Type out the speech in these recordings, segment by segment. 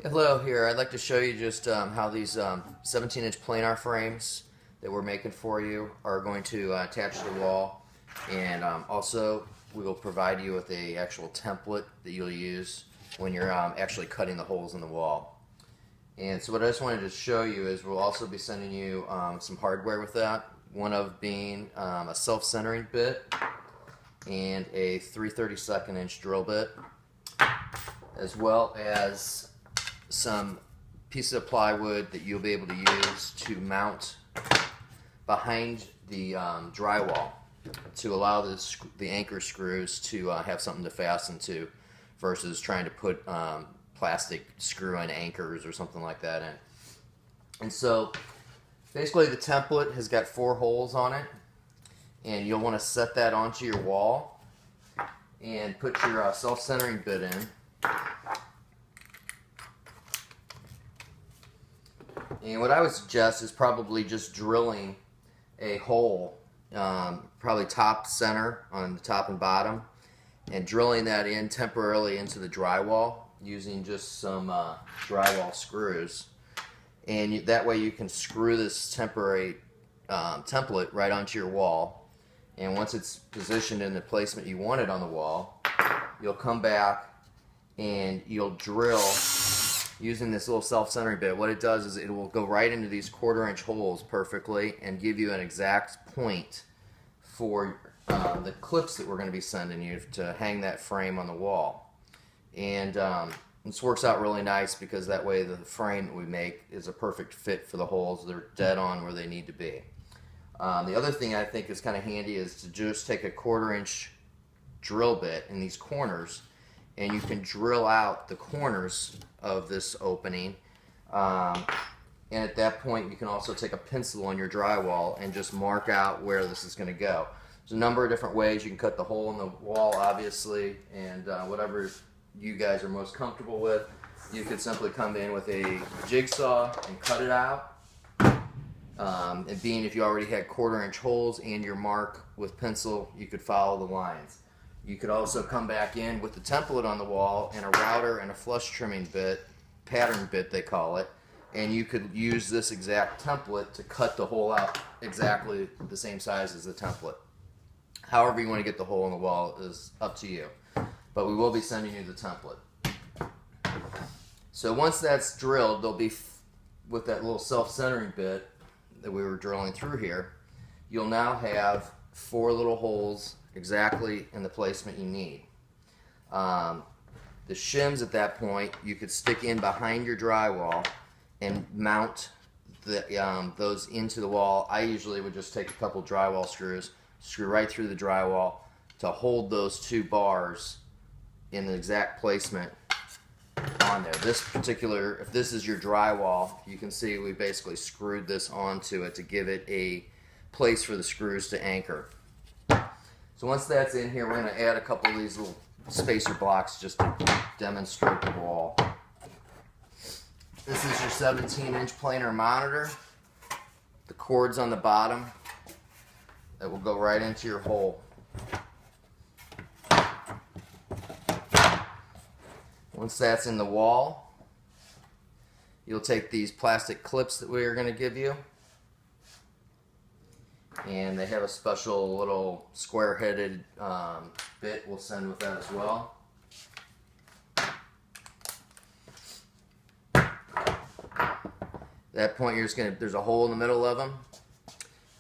Hello here. I'd like to show you just how these 17-inch planar frames that we're making for you are going to attach to the wall, and also we will provide you with a actual template that you'll use when you're actually cutting the holes in the wall. And so what I just wanted to show you is we'll also be sending you some hardware with that, one of being a self-centering bit and a 3/32 inch drill bit, as well as some pieces of plywood that you'll be able to use to mount behind the drywall to allow the anchor screws to have something to fasten to versus trying to put plastic screw-in anchors or something like that in. And so basically the template has got 4 holes on it, and you'll want to set that onto your wall and put your self-centering bit in. And what I would suggest is probably just drilling a hole, probably top center on the top and bottom, and drilling that in temporarily into the drywall using just some drywall screws. And that way you can screw this temporary template right onto your wall. And once it's positioned in the placement you want it on the wall, you'll come back and you'll drill using this little self-centering bit. What it does is it will go right into these 1/4 inch holes perfectly and give you an exact point for the clips that we're going to be sending you to hang that frame on the wall. And this works out really nice because that way the frame that we make is a perfect fit for the holes. They're dead on where they need to be. The other thing I think is kind of handy is to just take a 1/4 inch drill bit in these corners, and you can drill out the corners of this opening, and at that point you can also take a pencil on your drywall and just mark out where this is going to go. There's a number of different ways you can cut the hole in the wall, obviously, and whatever you guys are most comfortable with. You could simply come in with a jigsaw and cut it out, and being if you already had 1/4 inch holes and your mark with pencil, you could follow the lines. You could also come back in with the template on the wall and a router and a flush trimming bit, pattern bit they call it, and you could use this exact template to cut the hole out exactly the same size as the template. However you want to get the hole in the wall is up to you, but we will be sending you the template. So once that's drilled, they'll be with that little self-centering bit that we were drilling through here, you'll now have 4 little holes exactly in the placement you need. The shims at that point you could stick in behind your drywall and mount those into the wall. I usually would just take a couple drywall screws, screw right through the drywall to hold those 2 bars in the exact placement on there. This particular, if this is your drywall, you can see we basically screwed this onto it to give it a place for the screws to anchor. So once that's in here, we're going to add a couple of these little spacer blocks just to demonstrate the wall. This is your 17-inch planar monitor. The cord's on the bottom that will go right into your hole. Once that's in the wall, you'll take these plastic clips that we are going to give you, and they have a special little square-headed bit we'll send with that as well. At that point, you're just going to, there's a hole in the middle of them,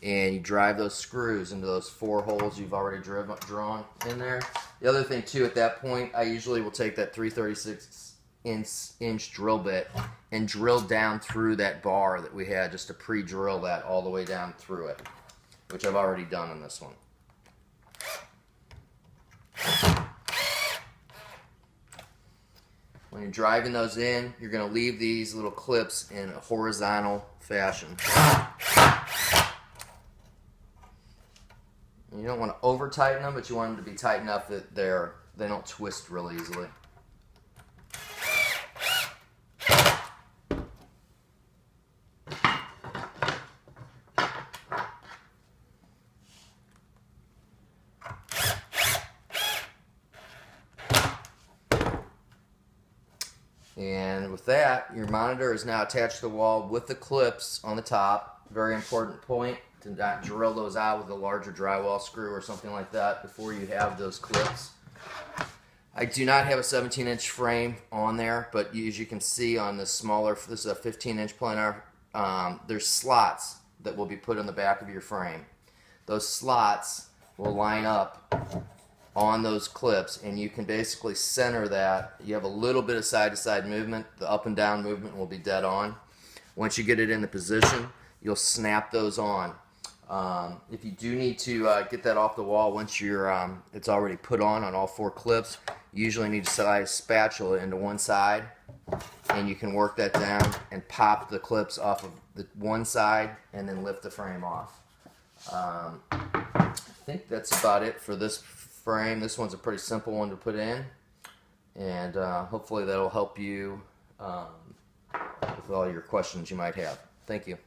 and you drive those screws into those 4 holes you've already drawn in there. The other thing too, at that point, I usually will take that 3/36 inch drill bit and drill down through that bar that we had, just to pre-drill that all the way down through it, which I've already done on this one. When you're driving those in, you're going to leave these little clips in a horizontal fashion. You don't want to over tighten them, but you want them to be tight enough that they don't twist real easily. And with that, your monitor is now attached to the wall with the clips on the top. Very important point to not drill those out with a larger drywall screw or something like that before you have those clips. I do not have a 17-inch frame on there, but as you can see on the smaller, this is a 15-inch planar, there's slots that will be put on the back of your frame. Those slots will line up on those clips, and you can basically center that. You have a little bit of side-to-side movement. The up and down movement will be dead on. Once you get it in the position, you'll snap those on. If you do need to get that off the wall once it's already put on all 4 clips, you usually need to slide a spatula into one side, and you can work that down and pop the clips off of the one side and then lift the frame off. I think that's about it for this frame. This one's a pretty simple one to put in, and hopefully that'll help you with all your questions you might have. Thank you.